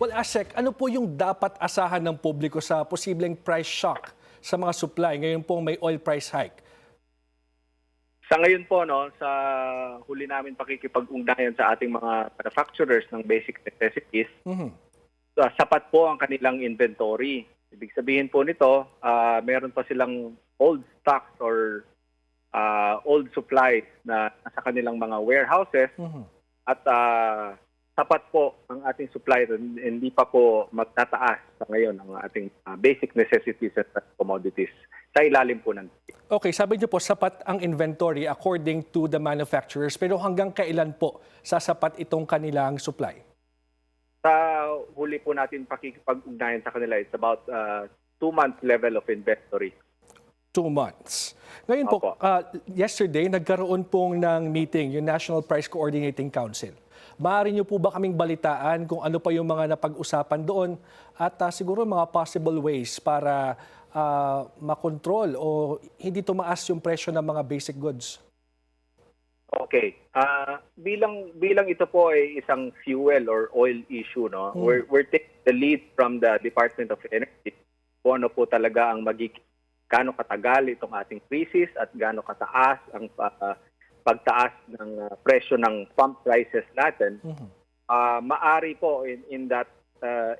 Well, Asek, ano po yung dapat asahan ng publiko sa posibleng price shock sa mga supply ngayon pong may oil price hike? Sa ngayon po, no, sa huli namin pakikipag-ugnayan sa ating mga manufacturers ng basic necessities, sapat po ang kanilang inventory. Ibig sabihin po nito, meron pa silang old stocks or old supplies na nasa kanilang mga warehouses at sapat po ang ating supply, hindi pa po magtataas sa ngayon ang ating basic necessities at commodities sa ilalim po ng. Okay, sabi niyo po sapat ang inventory according to the manufacturers, pero hanggang kailan po sasapat itong kanilang supply? Sa huli po natin pakikipag-ugnayan sa kanila, it's about 2 months level of inventory. 2 months. Ngayon po, yesterday nagkaroon pong ng meeting yung National Price Coordinating Council. Maaari niyo po ba kaming balitaan kung ano pa yung mga napag-usapan doon at siguro mga possible ways para makontrol o hindi tumaas yung presyo ng mga basic goods? Okay. Bilang ito po ay isang fuel or oil issue, no? We're taking the lead from the Department of Energy kung ano po talaga ang gaano katagal itong ating crisis at gaano kataas ang pagtaas ng presyo ng pump prices natin. Maari po in that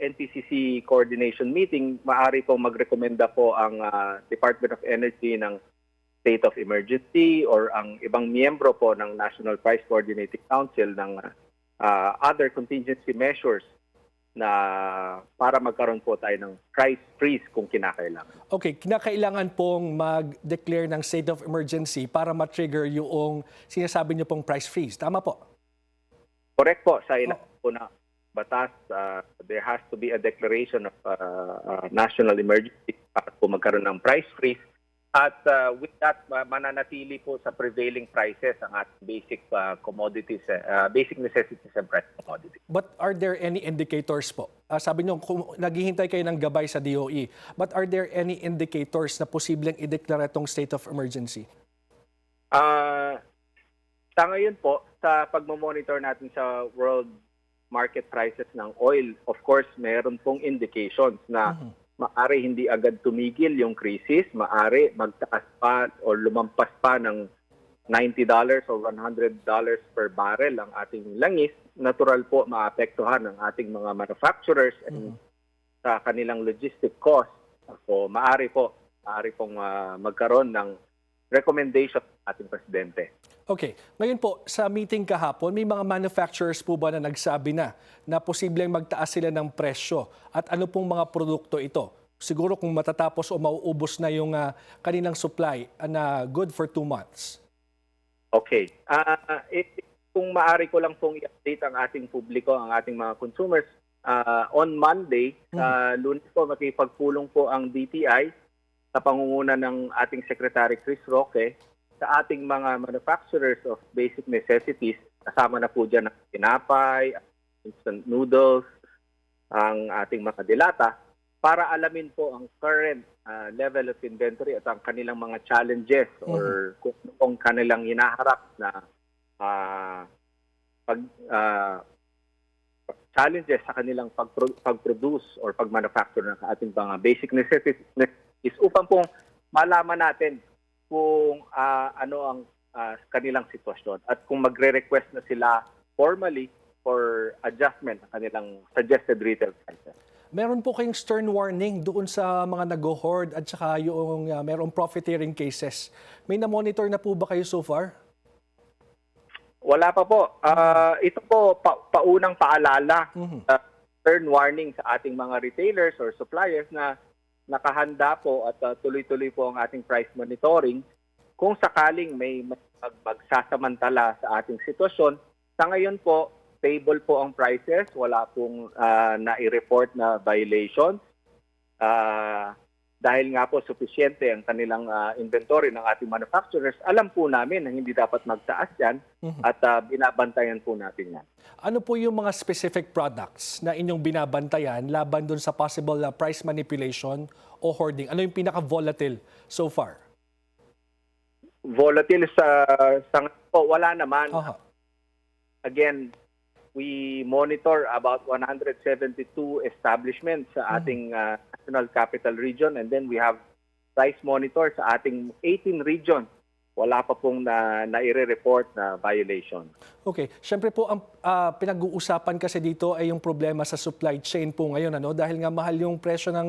NPCC coordination meeting, maari po magrekomenda po ang Department of Energy ng state of emergency or ang ibang miyembro po ng National Price Coordinating Council ng other contingency measures na para magkaroon po tayo ng price freeze kung kinakailangan. Okay, kinakailangan pong mag-declare ng state of emergency para ma-trigger yung sinasabi niyo pong price freeze. Tama po? Correct po. Sa ilang po na batas, there has to be a declaration of national emergency para po magkaroon ng price freeze. At with that, mananatili po sa prevailing prices ang ating basic commodities, basic necessities and price commodities. But are there any indicators po? Sabi niyo, naghihintay kayo ng gabay sa DOE. But are there any indicators na posibleng ideklara itong state of emergency? Sa ngayon po, sa pagmamonitor natin sa world market prices ng oil, of course, meron pong indications na maari hindi agad tumigil yung crisis, maari magtaas pa o lumampas pa ng $90 o $100 per barrel ang ating langis. Natural po maapektuhan ang ating mga manufacturers and sa kanilang logistic cost. So maari pong magkaroon ng recommendation ng ating presidente. Okay. Ngayon po, sa meeting kahapon, may mga manufacturers po ba na nagsabi na posibleng magtaas sila ng presyo? At ano pong mga produkto ito? Siguro kung matatapos o mauubos na yung kanilang supply na good for 2 months. Okay. Kung maaari ko lang pong i-update ang ating publiko, ang ating mga consumers, on Monday, Lunes po, makipagpulong po ang DTI sa pangunguna ng ating Secretary Chris Roque sa ating mga manufacturers of basic necessities. Kasama na po dyan ang tinapay, instant noodles, ang ating mga dilata, para alamin po ang current level of inventory at ang kanilang mga challenges or kung kanilang hinaharap na challenges sa kanilang pag-produce or pag-manufacture ng ating mga basic necessities upang pong malaman natin kung ano ang kanilang sitwasyon at kung magre-request na sila formally for adjustment ng kanilang suggested retail prices. Meron po kayong stern warning doon sa mga nag-hoard at saka yung merong profiteering cases. May na-monitor na po ba kayo so far? Wala pa po. Ito po, paunang paalala, stern warning sa ating mga retailers or suppliers na nakahanda po at tuloy-tuloy po ang ating price monitoring. Kung sakaling may magsasamantala sa ating sitwasyon, sa ngayon po, stable po ang prices, wala pong nai-report na violations. Dahil nga po sufficiente ang kanilang inventory ng ating manufacturers, alam po namin na hindi dapat magtaas yan at binabantayan po natin yan. Ano po yung mga specific products na inyong binabantayan laban dun sa possible price manipulation o hoarding? Ano yung pinaka-volatile so far? Volatile sa po, wala naman. Again, we monitor about 172 establishments sa ating National Capital Region, and then we have price monitor sa ating 18 region. Wala pa pong nai-report na violation. Okay. Siyempre po, ang pinag-uusapan kasi dito ay yung problema sa supply chain po ngayon. Dahil nga mahal yung presyo ng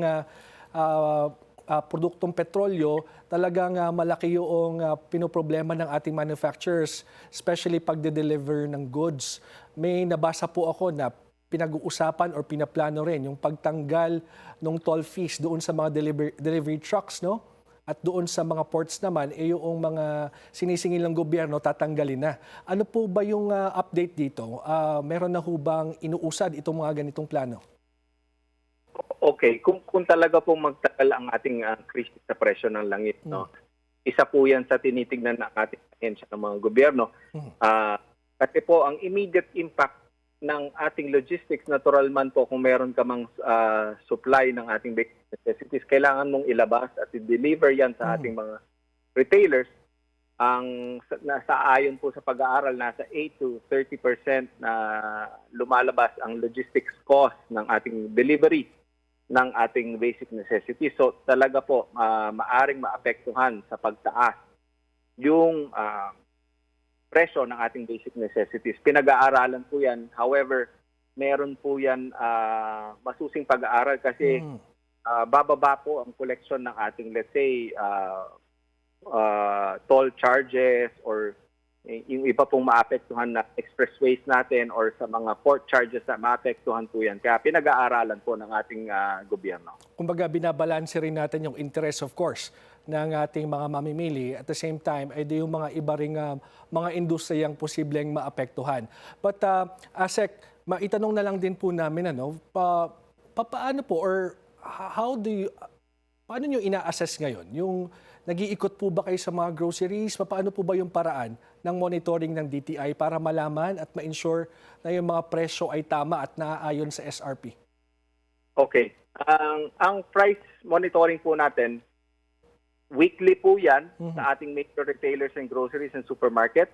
produktong petrolyo, talagang malaki yung pinoproblema ng ating manufacturers, especially pag de-deliver ng goods. May nabasa po ako na pinag-uusapan or pinaplano rin yung pagtanggal ng toll fees doon sa mga delivery trucks, no? At doon sa mga ports naman, yung mga sinisingil ng gobyerno, tatanggalin na. Ano po ba yung update dito? Meron na ho bang inuusad itong mga ganitong plano? Okay, kung talaga pong magtagal ang ating krisis sa presyo ng langit, no? Isa po yan sa tinitignan ng ating ahensya ng mga gobyerno. Kasi po, ang immediate impact ng ating logistics, natural man po kung meron ka mang supply ng ating basic necessities, kailangan mong ilabas at i-deliver yan sa ating mga retailers. Ang nasa ayon po sa pag-aaral, nasa 8 to 30% na lumalabas ang logistics cost ng ating delivery ng ating basic necessities. So talaga po, maaring maapektuhan sa pagtaas yung presyo ng ating basic necessities. Pinag-aaralan po yan. However, meron po yan masusing pag-aaral kasi bababa po ang collection ng ating, let's say, toll charges or yung iba pong maapektuhan na expressways natin or sa mga port charges na maapektuhan po yan. Kaya pinag-aaralan po ng ating gobyerno. Kumbaga, binabalanse rin natin yung interest, of course, ng ating mga mamimili. At the same time, ay yung mga iba ring mga industriyang posibleng maapektuhan. But, Asek, maitanong na lang din po namin, paano po or paano nyo ina-assess ngayon? Yung nag-iikot po ba kayo sa mga groceries? Paano po ba yung paraan ng monitoring ng DTI para malaman at ma-ensure na yung mga presyo ay tama at naaayon sa SRP? Okay. Ang price monitoring po natin, weekly po yan sa ating major retailers and groceries and supermarket.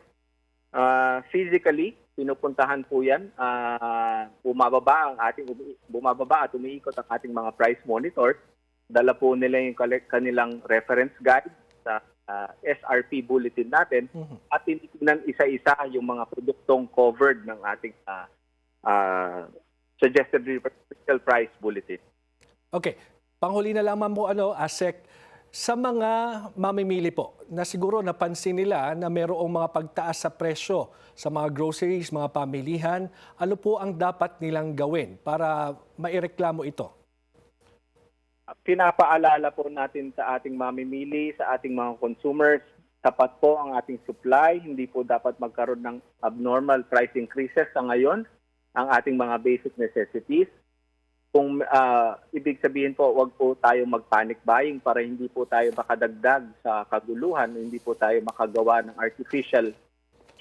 Physically, pinupuntahan po yan. Bumababa at umiikot ang ating mga price monitor. Dala po nila yung kanilang reference guide sa SRP bulletin natin at tinitingnan isa-isa yung mga produktong covered ng ating suggested retail price bulletin. Okay. Panghuli na lamang po, Asek, sa mga mamimili po, na siguro napansin nila na mayroong mga pagtaas sa presyo sa mga groceries, mga pamilihan, ano po ang dapat nilang gawin para maireklamo ito? Pinapaalala po natin sa ating mamimili, sa ating mga consumers, sapat po ang ating supply, hindi po dapat magkaroon ng abnormal price increases sa ngayon ang ating mga basic necessities. Kung ibig sabihin po, wag po tayo mag-panic buying para hindi po tayo makadagdag sa kaguluhan, hindi po tayo makagawa ng artificial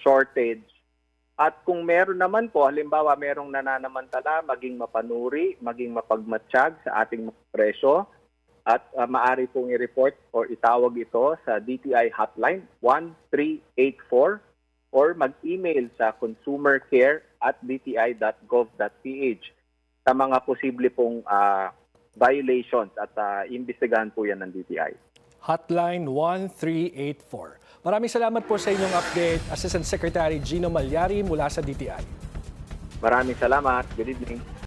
shortage. At kung meron naman po, halimbawa merong nananamantala, maging mapanuri, maging mapagmatsyag sa ating mga presyo at maaari pong i-report or itawag ito sa DTI hotline 1384 or mag-email sa consumercare@dti.gov.ph sa mga posible pong violations at imbestigahan po yan ng DTI. Hotline 1384. Maraming salamat po sa inyong update, Assistant Secretary Gino Malyari mula sa DTI. Maraming salamat. Good evening.